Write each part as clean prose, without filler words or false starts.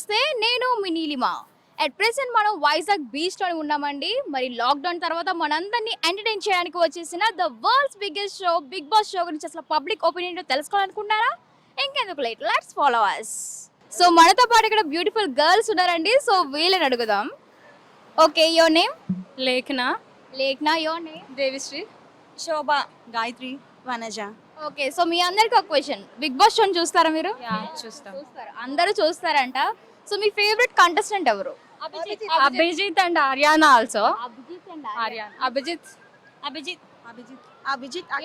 నమస్తే, నేను మీ Neelima. At present మనం వైజాగ్ బీచ్ లో ఉన్నామండి. మరి లాక్డౌన్ తర్వాత మనందరినీ ఎంటర్టైన్ చేయడానికి వచ్చేసిన the world's biggest show big boss show గురించి అసలు పబ్లిక్ ఒపీనియన్ తెలుసుకోవాలనుకుంటున్నారా? ఇంకెందుకు late, let's follow us. So మనతో పాటు ఇక్కడ బ్యూటిఫుల్ గర్ల్స్ ఉన్నారండి. సో వీళ్ళని అడుగుదాం. Okay, your name? Lekhana, Lekhana. Your name? Devisri, Shobha, Gayatri, Vanaja. Okay, so మీ అందరికి ఒక క్వశ్చన్. బిగ్ బాస్ షోని చూస్తారా మీరు? చూస్తాం. చూస్తారు, అందరూ చూస్తారంట. సో మీ ఫేవరెట్ కంటెస్టెంట్ ఎవరు? Abhijeet and Ariyana also. అభిజిత్ అభిజిత్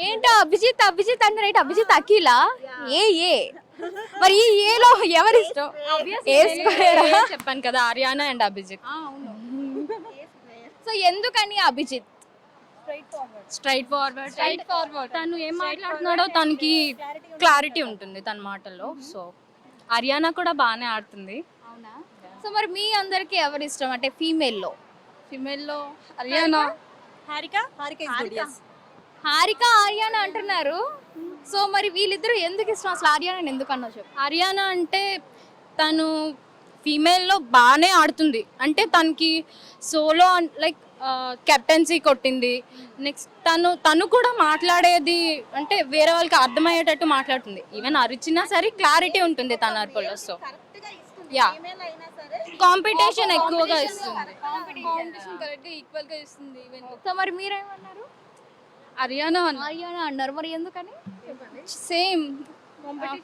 ఏంటో అభిజిత్ అభిజిత్ అంటే రైట్. అభిజిత్ అఖిల ఏ మరి ఈ ఏలో ఎవరి ఇష్టం? ఏ స్క్వేర్ చెప్పాను కదా, ఆర్యానా అండ్ అభిజిత్. సో ఎందుకని అభిజిత్? Straight forward. తను ఏం మాట్లాడుతున్నాడో తనకి క్లారిటీ ఉంటుంది తన మాటల్లో. సో ఆర్యానా కూడా బాగానే ఆడుతుంది. అవునా? సో మరి మీ అందరికి ఎవరి ఇష్టం అంటే ఫీమేల్లో ఆర్యానా. హారిక ఆర్యానా అంటున్నారు. సో మరి వీళ్ళిద్దరు ఎందుకు ఇష్టం అసలు? ఆర్యానా ఎందుకు అన్నా చెప్పు. ఆర్యానా అంటే తను ఫీమేల్లో బాగానే ఆడుతుంది. అంటే తనకి సోలో లైక్ కెప్టెన్సీ కొట్టింది. నెక్స్ట్ తను కూడా మాట్లాడేది అంటే వేరే వాళ్ళకి అర్థమయ్యేటట్టు మాట్లాడుతుంది. ఈవెన్ అరిచినా సరే క్లారిటీ ఉంటుంది తన అరుపులో. సో యా, కాంపిటీషన్ ఎక్కువగా ఇస్తుంది. సో మరి మీరేమన్నారు? ఆర్యానా అన్నారు. మరి ఎందుకని? సేమ్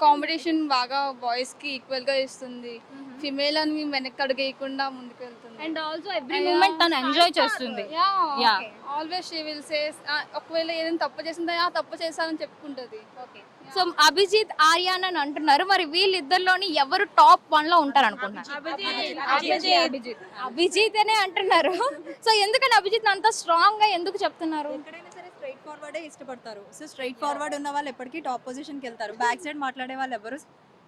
కాంపిటీషన్ బాగా బాయ్స్ కి ఈక్వల్ గా ఇస్తుంది. ఫిమేల్ అని వెనక్కి అడుగేయకుండా ముందుకు వెళ్తుంది. అండ్ ఆల్సో ఎవ్రీ మూమెంట్ తను ఎంజాయ్ చేస్తుంది. Yeah, always she will say ఒకవేళ ఏదైనా తప్పు చేసిందా తప్పు చేశానని చెప్పుకుంటది. సో అభిజిత్ ఆర్యానా అని అంటున్నారు. మరి వీళ్ళిద్దరిలోని ఎవరు టాప్ 1 లో ఉంటారు అనుకుంటున్నారు? అభిజిత్ అనే అంటున్నారు. సో ఎందుకని అభిజిత్ అంత స్ట్రాంగ్ గా ఎందుకు చెప్తున్నారు? ఎక్కడైనా సరే స్ట్రైట్ ఫార్వర్డే ఇష్టపడతారు. సో స్ట్రైట్ ఫార్వర్డ్ ఉన్న వాళ్ళు ఎప్పటికీ టాప్ పొజిషన్ కి వెళ్తారు. బ్యాక్ సైడ్ మాట్లాడే వాళ్ళు ఎవరు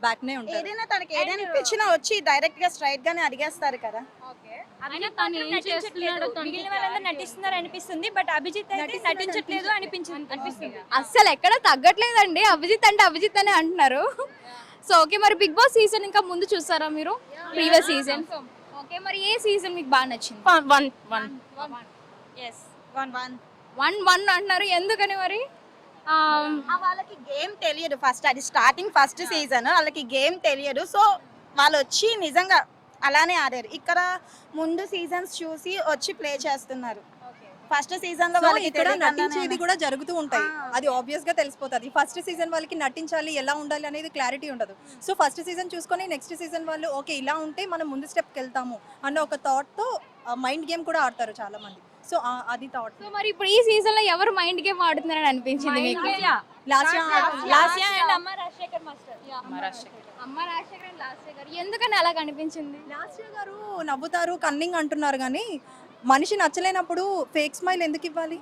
బ్యాక్ నే ఉంటారు. ఏదైనా తనకి ఏదైనా ఇప్పించినా వచ్చి డైరెక్ట్ గా స్ట్రైట్ గానే అడిగేస్తారు కదా. మిగిలిన వాళ్ళందరూ నటిస్తున్నారు అనిపిస్తుంది, బట్ అభిజిత్ అయితే నటించట్లేదు అనిపిస్తుంది. అస్సలు ఎక్కడ తగ్గట్లేదండి. అభిజిత్ అంటే అభిజిత్ అనే అంటున్నారు. సో ఓకే, మరి బిగ్ బాస్ సీజన్ ఇంకా ముందు చూసారా మీరు? Previous season. ఓకే, మరి ఏ సీజన్ మీకు బాగా నచ్చింది? 1 అంటున్నారు. ఎందుకని మరి? వాళ్ళకి గేమ్ తెలియదు. అది ఫస్ట్ సీజన్ వాళ్ళకి గేమ్ తెలియదు. సో వాళ్ళు వచ్చి నిజంగా అలానే ఆడారు. ఇక్కడ ముందు సీజన్స్ చూసి వచ్చి ప్లే చేస్తున్నారు. ఫస్ట్ సీజన్ లో వాళ్ళకి ఇక్కడ నటించేది కూడా జరుగుతూ ఉంటాయి. అది ఆబ్వియస్ గా తెలిసిపోతుంది. ఫస్ట్ సీజన్ వాళ్ళకి నటించాలి, ఎలా ఉండాలి అనేది క్లారిటీ ఉండదు. సో ఫస్ట్ సీజన్ చూసుకొని నెక్స్ట్ సీజన్ వాళ్ళు ఓకే ఇలా ఉంటే మనం ముందు స్టెప్కి వెళ్తాము అన్న ఒక థాట్ తో మైండ్ గేమ్ కూడా ఆడతారు చాలా మంది. సో అది థాట్. సో మరి ఇప్పుడు ఈ సీజన్ లో ఎవరు మైండ్ గేమ్ ఆడుతున్నారని అనిపించింది మీకు? అమ్మ రాజశేఖర్ అండ్ లాస్య. ఎందుకని అలా కనిపించింది? లాస్య గారు నవ్వుతారు, కన్నింగ్ అంటున్నారు, కానీ మనిషి నచ్చలేనప్పుడు ఫేక్ స్మైల్ ఎందుకు ఇవ్వాలి?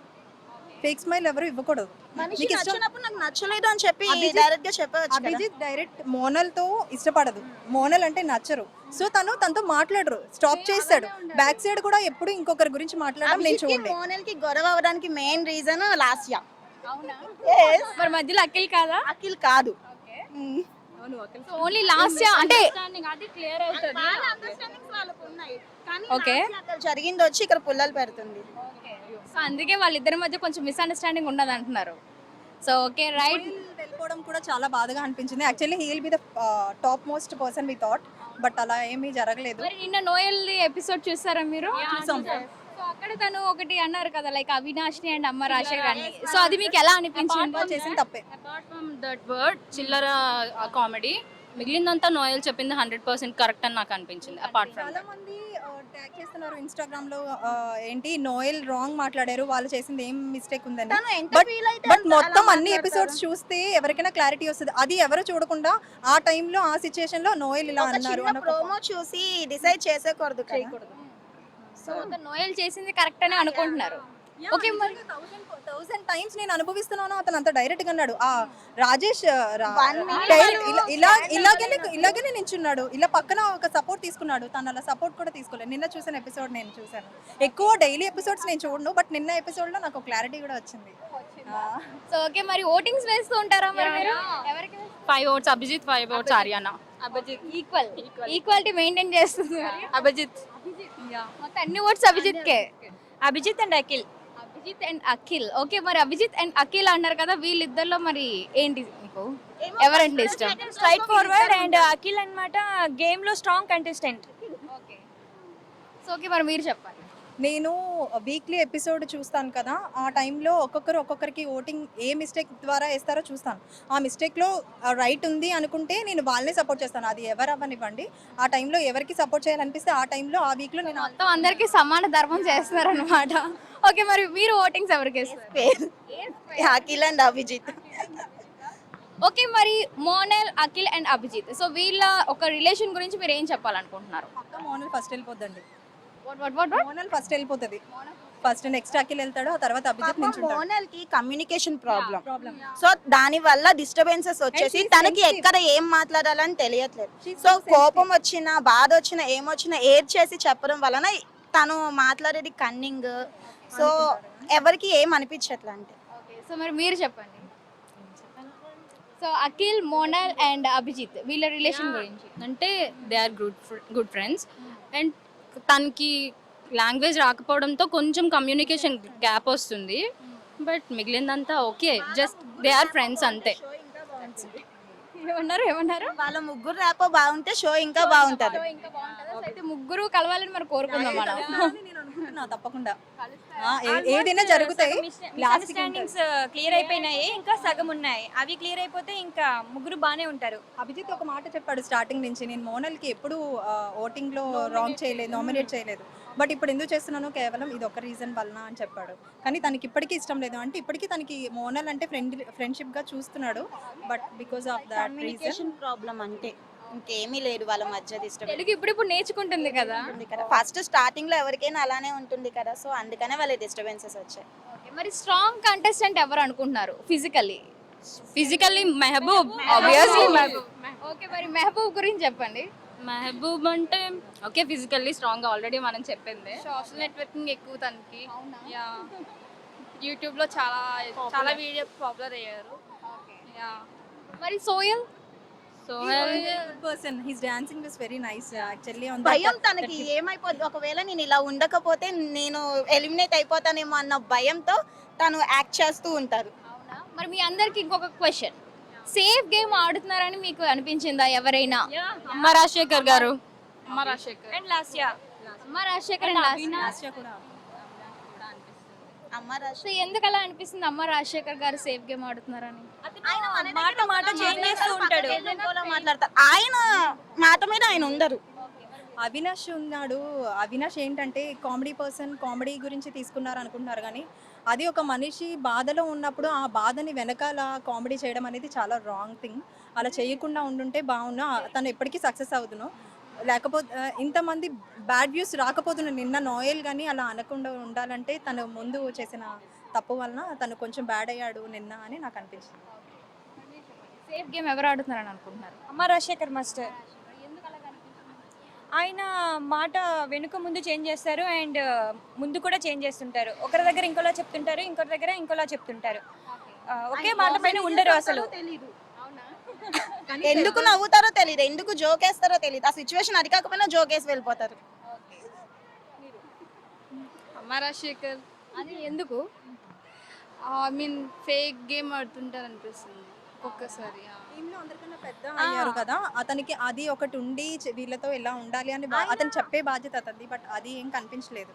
ఫేక్ స్మైల్ ఎవరు ఇవ్వకూడదు. మనిషి నచ్చినప్పుడు నాకు నచ్చలేదు అని చెప్పి డైరెక్ట్ గా చెప్పవచ్చు. అభిజిత్ డైరెక్ట్ మోనల్ తో ఇష్టపడదు. మోనల్ అంటే నచ్చరు. సో తనతో మాట్లాడరు, స్టాప్ చేస్తాడు. బ్యాక్ సైడ్ కూడా ఎప్పుడు ఇంకొకరి గురించి మాట్లాడడం నేను చూడలేదు. మోనల్ కి గొడవ అవడానికి మెయిన్ రీజన్ లాస్య. అవునా? మరి మధ్యలో అఖిల్ కాదా? అఖిల్ కాదు. ఓన్లీ లాస్య అంటే అది క్లియర్ అవుతుంది. ఓకే, అక్కడ జరిగింది వచ్చి ఇక్కడ పుల్లలు పెడుతుంది. సో అందుకే వాళ్ళిద్దరి మధ్య కొంచెం మిస్అండర్స్టాండింగ్ ఉన్నది అంటున్నారు. So okay, right. వెళ్ళిపోవడం కూడా చాలా బాధగా అనిపించింది. Actually he will be the top most person we thought, but అలా ఏమీ జరగలేదు. మరి నిన్న నోయల్ ఎపిసోడ్ చూసారా మీరు? చూసాం. సో అక్కడ తను ఒకటి అన్నారు కదా, లైక్ అవినాష్ని అండ్ అమ్మ రాజశేఖర్ అని. సో అది మీకు ఎలా అనిపించింది? చేసింది తప్పే. అపార్ట్ ఫ్రమ్ దట్ వర్డ్ చిల్లర కామెడీ, మిగిలిందంతా నోయల్ చెప్పింది 100% కరెక్ట్ అని నాకు అనిపించింది. అపార్ట్ ఫ్రమ్ చాలా మంది ట్యాగ్ చేస్తున్నారు ఇన్స్టాగ్రామ్ లో, ఏంటి నోయల్ రాంగ్ మాట్లాడారు, వాళ్ళు చేసింది ఏం మిస్టేక్ ఉందని. బట్ మొత్తం అన్ని ఎపిసోడ్స్ చూస్తే ఎవరికైనా క్లారిటీ వస్తుంది. అది ఎవరు చూడకుండా ఆ టైంలో ఆ సిచ్యుయేషన్ లో నోయల్ ఇలా అన్నారు అన్న ప్రోమో చూసి డిసైడ్ చేసేకూడదు. సో నోయల్ చేసింది కరెక్ట్ అని అనుకుంటున్నారు. ఓకే, మరి 1000 టైమ్స్ నేను అనుభవిస్తున్నాను అతను అంత డైరెక్ట్ గా అన్నాడు. ఆ రాజేష్ ఇలాగనే నించున్నాడు, ఇలా పక్కన ఒక సపోర్ట్ తీసుకున్నాడు. తను అలా సపోర్ట్ కూడా తీసుకోలేదు. నిన్న చూసిన ఎపిసోడ్ నేను చూసాను. ఎక్కువ డైలీ ఎపిసోడ్స్ నేను చూడను, బట్ నిన్న ఎపిసోడ్ లో నాకు క్లారిటీ కూడా వచ్చింది. సో ఓకే, మరి ఓటింగ్స్ వేస్తూ ఉంటారా మరి మీరు? ఎవరికి 5 votes Abhijeet, 5 votes Ariyana. Abhijeet equality maintain చేస్తుంది అభిజిత్ మొత్తం అన్ని ఓట్స్ అభిజిత్ కే. Abhijeet and Akhil. Abhijeet and Akhil. Okay, మరి అభిజిత్ అండ్ అఖిల్ అన్నారు కదా, వీళ్ళిద్దరిలో మరి ఏంటి మీకు ఎవరంటే ఇష్టం? స్ట్రైట్ ఫార్వర్డ్ అండ్ అఖిల్ అన్నమాట గేమ్ లో strong contestant. Okay, so okay, మరి మీరు చెప్పాలి. నేను వీక్లీ ఎపిసోడ్ చూస్తాను కదా, ఆ టైంలో ఒక్కొక్కరికి ఓటింగ్ ఏ మిస్టేక్ ద్వారా వేస్తారో చూస్తాను. ఆ మిస్టేక్లో రైట్ ఉంది అనుకుంటే నేను వాళ్ళనే సపోర్ట్ చేస్తాను, అది ఎవరు అవ్వనివ్వండి. ఆ టైంలో ఎవరికి సపోర్ట్ చేయాలనిపిస్తే ఆ టైంలో ఆ వీక్లో నేను మొత్తం అందరికి సమాన ధర్మం చేస్తున్నారు అనమాట. ఓకే, మరి మీరు ఓటింగ్స్ ఎవరికి వేస్తారు? అఖిల్ అండ్ అభిజిత్. ఓకే, మరి మోనల్, అఖిల్ అండ్ అభిజిత్, సో వీళ్ళ ఒక రిలేషన్ గురించి మీరు ఏం చెప్పాలనుకుంటున్నారు? పక్క మోనల్ ఫస్ట్ వెళ్ళిపోద్దండి. What? మోనల్ ఫస్ట్ వెళ్ళిపోతుంది. ఫస్ట్ నెక్స్ట్ అఖిల్ వెళ్తాడు, ఆ తర్వాత అభిజిత్ నుంచి మోనల్ కి కమ్యూనికేషన్ ప్రాబ్లం. ప్రాబ్లం. సో దాని వల్ల డిస్టర్బెన్సెస్ వచ్చేసి she's తనకి sensitive. ఎక్కడ ఏం మాట్లాడాలని తెలియట్లేదు. She's so so sensitive. కోపం వచ్చినా బాధ వచ్చినా ఏమొచ్చినా ఏడ్ చేసి చెప్పడం వలన తను మాట్లాడేది కన్నింగ్. సో ఎవరికి ఏం అనిపించట్లా అంటే. ఓకే, సో మరి మీరు చెప్పండి. సో అఖిల్, మోనల్ అండ్ అభిజిత్ వీళ్ళ రిలేషన్ గురించి. అంటే they are good friends and తనకి లాంగ్వేజ్ రాకపోవడంతో కొంచెం కమ్యూనికేషన్ గ్యాప్ వస్తుంది, బట్ మిగిలిందంతా okay, just they are friends అంతే. ఏమన్నారు? వాళ్ళ ముగ్గురు ర్యాపో బాగుంటే షో ఇంకా బాగుంటది. ఇంకా బాగుంటుందా? సో అయితే ముగ్గురు కలవాలని మరి కోరుకుందాం మనం. నేను అనుకుంటున్నా తప్పకుండా. ఏదైనా జరుగుతాయి. అండర్స్టాండింగ్స్ క్లియర్ అయిపోయినాయి, ఇంకా సగం ఉన్నాయి. అవి క్లియర్ అయిపోతే ఇంకా ముగ్గురు బానే ఉంటారు. అభిజిత్ ఒక మాట చెప్పాడు స్టార్టింగ్ నుంచి, నేను మోనల్కి ఎప్పుడు ఓటింగ్ లో రాంగ్ చేయలేదు, నామినేట్ చేయలేదు, బట్ ఇప్పుడు ఎందుకు చేస్తున్నాను కేవలం ఇది ఒక రీజన్ వలన అని చెప్పాడు. కానీ తనకి ఇప్పటికీ ఇష్టం లేదు, అంటే ఇప్పటికీ తనకి మోనల్ అంటే ఫ్రెండ్షిప్ గా చూస్తున్నాడు, but because of that reason communication problem అంటే ఇంకేమీ లేదు వాళ్ళ మధ్య డిస్టర్బెన్స్. తెలుగు ఇప్పుడు నేర్చుకుంటుంది కదా. ఫస్ట్ స్టార్టింగ్ లో ఎవరికైనా అలానే ఉంటుంది కదా, సో అందుకనే వాళ్ళ డిస్టర్బెన్సెస్ వచ్చాయి. ఓకే, మరి స్ట్రాంగ్ కంటెస్టెంట్ ఎవరు అనుకుంటున్నారు physically Mehboob, obviously Mehboob. Okay, మరి మెహబూబ్ గురించి చెప్పండి. మెహబూబ్ అంటే ఓకే, ఫిజికల్లీ స్ట్రాంగ్ ఆల్రెడీ మనం చెప్పింది. సోషల్ నెట్వర్కింగ్ ఎక్కువ తనకి. అవునా? యా, యూట్యూబ్ లో చాలా వీడియోస్ పాపులర్ అయ్యారు. యా, మరి Sohel person, his dancing was very nice actually. భయం తనకి ఏమైపోద్ది, ఒకవేళ నేను ఇలా ఉండకపోతే నేను ఎలిమినేట్ అయిపోతానేమో అన్న భయంతో తను యాక్ట్ చేస్తూ ఉంటారు. అవునా? మరి మీ అందరికి ఇంకొక క్వశ్చన్, సేఫ్ గేమ్ ఆడుతున్నారని మీకు అనిపించిందా ఎవరైనా? అమ్మ రాజశేఖర్ గారు. అమ్మ రాజశేఖర్. అండ్ లాస్ట్ ఇయర్ అమ్మ రాజశేఖర్ and last. అమ్మ రాశి సో ఎందుకు అలా అనిపిస్తుంది అమ్మ రాజశేఖర్ గారు సేఫ్ గేమ్ ఆడుతున్నారని? మాట చేంజ్ చేస్తూ ఉంటాడు. మాట్లాడతారు, ఆయన మాట మీద ఆయన ఉండరు. అవినాష్ ఉన్నాడు. అవినాష్ ఏంటంటే కామెడీ పర్సన్, కామెడీ గురించి తీసుకున్నారు అనుకుంటున్నారు, కానీ అది ఒక మనిషి బాధలో ఉన్నప్పుడు ఆ బాధని వెనకాల కామెడీ చేయడం అనేది చాలా రాంగ్ థింగ్. అలా చేయకుండా ఉండుంటే బాగున్నా, తను ఎప్పటికీ సక్సెస్ అవుతును. లేకపోతే ఇంతమంది బ్యాడ్ వ్యూస్ రాకపోతున్నా, నిన్న నోయల్ కానీ అలా అనకుండా ఉండాలంటే తను ముందు చేసిన తప్పు వలన తను కొంచెం బ్యాడ్ అయ్యాడు నిన్న అని నాకు అనిపించింది. సేఫ్ గేమ్ ఎవరు ఆడుతున్నారని అనుకుంటున్నారు? అమ్మ రాజశేఖర్ మాస్టర్. ఆయన మాట వెనుక ముందు చేంజ్ చేస్తారు అండ్ ముందు కూడా చేంజ్ చేస్తుంటారు. ఒకరి దగ్గర ఇంకోలా చెప్తుంటారు, ఇంకొకరి దగ్గర ఇంకోలా చెప్తుంటారు. ఒకే మాట పైన ఉండరు అసలు. ఎందుకు నవ్వుతారో తెలియదు, ఎందుకు జోక్ వేస్తారో తెలియదు. ఆ సిచ్యువేషన్ అది కాకపోయినా జోక్ వేసి వెళ్ళిపోతారు. అమ్మ రాజశేఖర్. అది ఎందుకు? ఐ మీన్ ఫేక్ గేమ్ ఆడుతుంటారు అనిపిస్తుంది ఒక్కొక్కసారి. టీంలో అందరికన్నా పెద్ద అయ్యారు కదా, అతనికి అది ఒకటి ఉండి వీళ్ళతో ఎలా ఉండాలి అని అతను చెప్పే బాధ్యత అతనిది, బట్ అది ఏం కనిపించలేదు.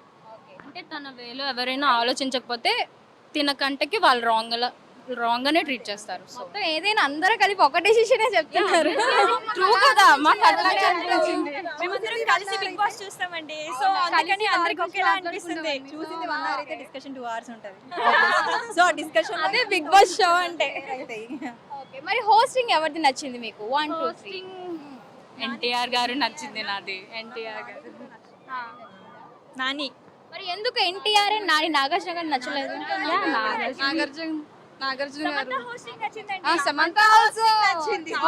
అంటే తన వేలో ఎవరైనా ఆలోచించకపోతే తినకంటకి వాళ్ళు రాంగ్ అనే ట్రీట్ చేస్తారు. సో మొత్తం ఏదైనా అందరూ కలిపి ఒక డెసిషనే చెప్తున్నారు. ట్రూ కదా, మాకు అట్లాగే అనిపించింది. మేమందరం కలిసి బిగ్ బాస్ చూస్తామండి, సో అందుకని అందరికి ఒకేలా అనిపిస్తుంది. చూసింది 1 hour అయితే డిస్కషన్ 2 hours ఉంటుంది. సో ఆ డిస్కషన్ అదే బిగ్ బాస్ షో అంటే. అవుతాయి. ఓకే, మరి హోస్టింగ్ ఎవరిది నచ్చింది మీకు? 1 2 3. ఎన్టీఆర్ గారు నచ్చింది నాది. ఎన్టీఆర్ గారు. నాని. మరి ఎందుకు ఎన్టీఆర్ అండ్ నాగార్జున గారు నచ్చలేదు? నాగార్జున గారు. సమంత also.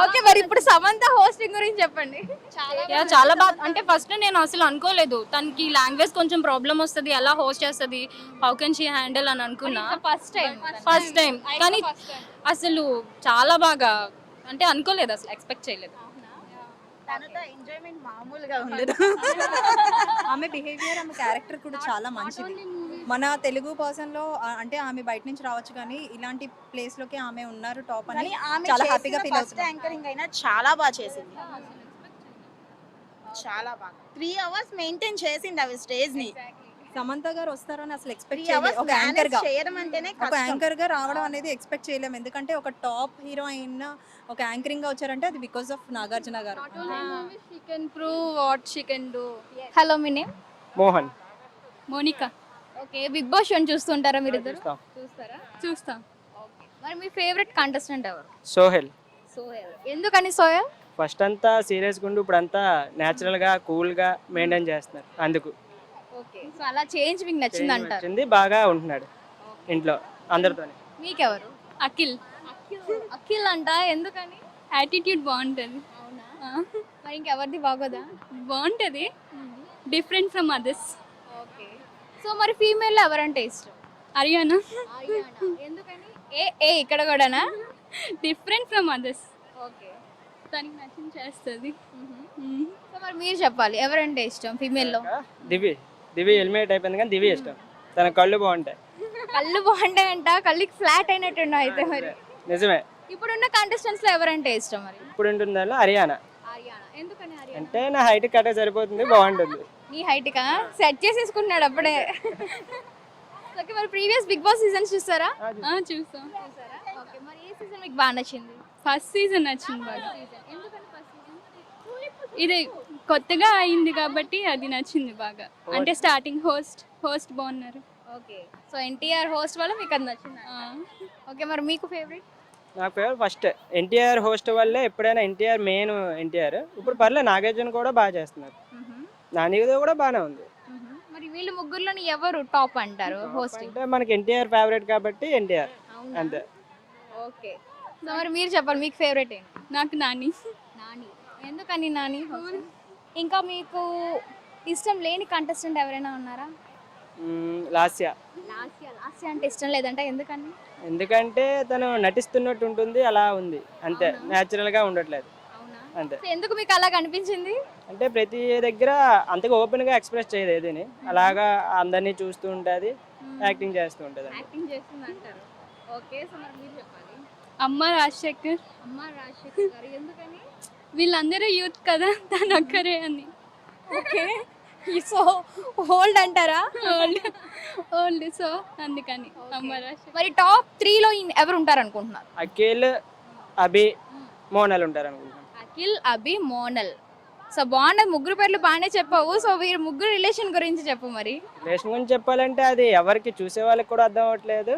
ఓకే, మరి ఇప్పుడు సమంత హోస్టింగ్ గురించి చెప్పండి. చాలా బాగా, అంటే ఫస్ట్ నేను అసలు అనుకోలేదు తనకి లాంగ్వేజ్ కొంచెం ప్రాబ్లం వస్తుంది, ఎలా హోస్ట్ చేస్తుంది, హౌ కెన్ షీ హ్యాండిల్ అని అనుకున్నా ఫస్ట్ టైం. కానీ అసలు చాలా బాగా, అంటే అనుకోలేదు, అసలు ఎక్స్పెక్ట్ చేయలేదు. తనతో ఎంజాయ్మెంట్ మామూలుగా ఉండదు. ఆమె బిహేవియర్ ఆమె క్యారెక్టర్ కూడా చాలా మంచిది. మన తెలుగు పర్సన్ లో అంటే ఆమె బయట నుంచి రావచ్చు కానీ ఇలాంటి ప్లేస్ లోకి ఆమె ఉన్నారు టాప్ అని కానీ ఆమె చాలా హ్యాపీగా ఫీల్ ఫస్ట్ అవుతుంది. యాంకరింగ్ అయినా చాలా బాగా చేసింది, చాలా బాగా 3 hours మెయింటైన్ చేసింది అవి స్టేజ్ ని. సమంత గారు వస్తారని అసలు 3 ఎక్స్పెక్ట్ hours చేయలేదు. ఒక యాంకర్ గా చేయడం అంటేనే ఒక కష్టం. యాంకర్ గా రావడం అనేది ఎక్స్పెక్ట్ చేయలేము. ఎందుకంటే ఒక టాప్ హీరోయిన్ ఒక యాంకరింగ్ గా వచ్చారంటే అది because of Nagarjuna garu. She can prove what she can do. Hello మీ name? Mohan. Monica okay, Bigg Boss షోని చూస్తుంటారా మీరు ఇద్దరు? చూస్తాం. చూస్తారా? చూస్తాం. ఓకే, మరి మీ ఫేవరెట్ కంటెస్టెంట్ ఎవరు? సోహెల్. సోయల్. ఎందుకని సోయల్? ఫస్ట్ అంతా సీరియస్గా ఉండి ఇప్పుడు అంతా న్యాచురల్గా కూల్గా మెయింటైన్ చేస్తున్నారు. అందుకు ఓకే, సో అలా చేంజ్ మీకు నచ్చింది అంటారు. వచ్చింది, బాగా ఉంటున్నాడు ఇంట్లో అందరితోనే. మీకెవరు? అఖిల్ అఖిల్ అంట, ఎందుకని? యాటిట్యూడ్ బాగుంటుంది. అవునా? మరి ఇంకెవరిది బాగోదా? బాగుంటుంది, different from others. Okay, so మరి ఫీమేల్ ఎవరంటే ఇష్టం? అరియానా ఆర్యానా. ఎందుకని? ఇక్కడ కూడానా? డిఫరెంట్ ఫ్రమ్ అదర్స్, ఓకే, తనకి నచ్చింది చేస్తుంది. సో మరి మీరు చెప్పాలి ఎవరంటే ఇష్టం ఫీమేల్లో? దివి ఎలిమినేట్ అయిపోయింది కానీ దివి ఇష్టం. తన కళ్ళు బాగుంటాయి. కళ్ళు బాగుంటాయంట, కళ్ళకి ఫ్లాట్ అయినట్టున్నావు అయితే. మరి నిజమే. ఇప్పుడున్న కంటెస్టెంట్స్ లో ఎవరంటే ఇష్టం మరి? ఇప్పుడు ఉంటుందా హర్యానా. ఆర్యానా. ఎందుకని ఆర్యానా? అంటే నా హైట్ కట్టే సరిపోతుంది, బాగుంటుంది. నీ హైట్ కా సెట్ చేసేసుకున్నాడు అప్పుడే. ఓకే, మరి ప్రీవియస్ బిగ్ బాస్ సీజన్స్ చూస్తారా? చూసాం. ఓకే, మరి ఏ సీజన్ మీకు బాగా నచ్చింది? ఫస్ట్ సీజన్ నచ్చింది బాగా. ఎందుకని ఫస్ట్ సీజన్? ఇది కొత్తగా అయింది కాబట్టి అది నచ్చింది బాగా. అంటే స్టార్టింగ్ హోస్ట్ బాగున్నారు. ఓకే, సో ఎన్టీఆర్ హోస్ట్ వల్ల మీకు అది నచ్చింది. ఓకే, మరి మీకు ఫేవరెట్? నాకు ఫేవరెట్ ఫస్ట్ ఎన్టీఆర్ హోస్ట్ వల్లే. ఎప్పుడైనా ఎన్టీఆర్ మెయిన్ ఎన్టీఆర్. ఇప్పుడు పర్లేదు, నాగార్జున కూడా బాగా చేస్తున్నారు. నానిది కూడా బాగానే ఉంది. మరి వీళ్ళు ముగ్గురులోని ఎవరు టాప్ అంటారు హోస్టింగ్? అంటే మనకి ఎన్టీఆర్ ఫేవరెట్ కాబట్టి ఎన్టీఆర్ అంతే. ఓకే, సో మరి మీరు చెప్పాలి మీకు ఫేవరెట్ ఏంటి? నాకు నాని. నాని. ఎందుకని నాని? ఇంకా మీకు ఇష్టం లేని కంటెస్టెంట్ ఎవరైనా ఉన్నారా? లాస్య. లాస్య అంటే ఇష్టం లేదంటే ఎందుకని? ఎందుకంటే తను నటిస్తున్నట్టు ఉంటుంది, అలా ఉంది అంతే. న్యాచురల్గా ఉండట్లేదు అవునా? అంతే. సో ఎందుకు మీకు అలా కనిపించింది? అంటే ప్రతి దగ్గర అంతగా ఓపెన్గా ఎక్స్ప్రెస్ చేయదు ఏదని, అలాగా అందరినీ చూస్తూ ఉంటుంది, యాక్టింగ్ చేస్తూ ఉంటుంది. యాక్టింగ్ చేస్తుంది అంటారు. ఓకే, సో మరి మీరు చెప్పాలి. అమ్మ రాజశేఖర్. అమ్మ రాజశేఖర్ గారు. ఎందుకని? వీళ్ళందరూ యూత్ కదా, తను ఒక్కరే అని. ఓకే, సో హోల్డ్ అంటారా? ఓల్డ్, సో అందుకని అమ్మ రాజశేఖర్. మరి టాప్ 3లో ఎవరు ఉంటారు అనుకుంటున్నారు? అఖిల్, అభి, మోనల్ ఉంటారు అనుకుంటున్నాను. అఖిల్, అభి, మోనల్. సో బాగుండదు, ముగ్గురు పేర్లు బాగానే చెప్పావు. సో వీరు ముగ్గురు రిలేషన్ గురించి చెప్పు మరి. రిలేషన్ గురించి చెప్పాలంటే అది ఎవరికి చూసే వాళ్ళకి కూడా అర్థం అవ్వట్లేదు.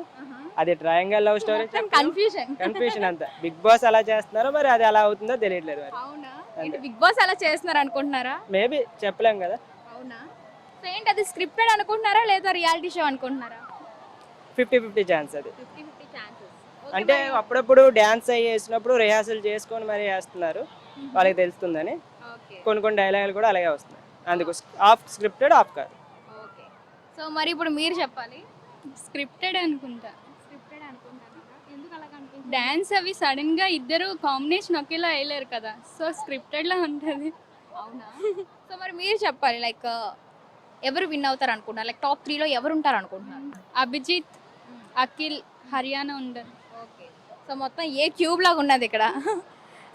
అది ట్రయాంగల్ లవ్ స్టోరీ, కన్ఫ్యూషన్ అంతా. బిగ్ బాస్ అలా చేస్తున్నారో మరి అది అలా అవుతుందో తెలియట్లేదు. మరి అవునా? బిగ్ బాస్ అలా చేస్తున్నారు అనుకుంటున్నారా? మేబీ చెప్పలేం కదా. అవునా? సో ఏంటి అది స్క్రిప్టెడ్ అనుకుంటున్నారా లేదా రియాలిటీ షో అనుకుంటున్నారా? 50-50 ఛాన్స్ అది. 50-50 ఛాన్సెస్. అంటే అప్పుడప్పుడు డ్యాన్స్ అయ్యి వేసినప్పుడు రిహార్సల్ చేసుకొని మరి వేస్తున్నారు, వాళ్ళకి తెలుస్తుందని. ఓకే, కొన్ని డైలాగులు కూడా అలాగే వస్తున్నాయి. అందుకు ఆఫ్ స్క్రిప్టెడ్, ఆఫ్ కాదు. ఓకే, సో మరి ఇప్పుడు మీరు చెప్పాలి. స్క్రిప్టెడ్ అనుకుంటా. స్క్రిప్టెడ్ అనుకుంటారా? ఎందుకు అలా కనిపిస్తుంది? డాన్స్ అవి సడన్ గా ఇద్దరు కాంబినేషన్ ఒకేలా వేయలేరు కదా, సో స్క్రిప్టెడ్ లా ఉంటది. అవునా? సో మరి మీరు చెప్పాలి, లైక్ ఎవరు విన్ అవుతారు అనుకుంటున్నారు? లైక్ టాప్ 3లో ఎవరు ఉంటారు అనుకుంటున్నారు? అభిజిత్, అఖిల్, హర్యానా ఉండరు. ఓకే, సో మొత్తం ఏ క్యూబ్ లాగా ఉన్నది ఇక్కడ.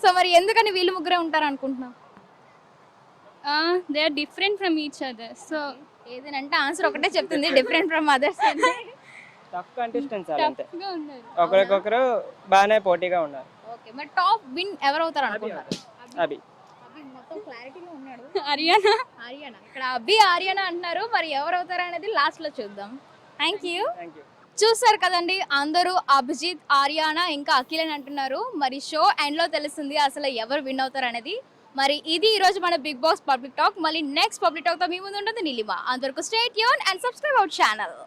సో మరి ఎందుకని వీళ్ళు ముగ్గురే ఉంటారు అనుకుంటున్నాం? They are different from each other. So ఏదేనంటే ఆన్సర్ ఒకటే చెప్తుంది, different from others. Tough contestants అంతే. టఫ్ గా ఉన్నారు. ఒకరికొకరు బాగానే పోటీగా ఉన్నారు. ఓకే, మరి టాప్ విన్ ఎవరు అవుతారు అనుకుంటున్నారు? అభి. అభి మొత్తం క్లారిటీలో ఉన్నాడు. హర్యానా. ఆర్యనా. ఇక్కడ అభి, ఆర్యనా అంటున్నారు. మరి ఎవరు అవుతారు అనేది లాస్ట్ లో చూద్దాం. Thank you. చూసారు కదండి, అందరూ అభిజిత్, ఆర్యానా ఇంకా అఖిల్ అని అంటున్నారు. మరి షో ఎండ్ లో తెలుస్తుంది అసలు ఎవరు విన్ అవుతారు అనేది. మరి ఇది ఈ రోజు మన బిగ్ బాస్ పబ్లిక్ టాక్. మళ్ళీ నెక్స్ట్ పబ్లిక్ టాక్ తో మీ ముందు ఉంటుంది నీలిమ. అందరికీ stay tune and subscribe our channel.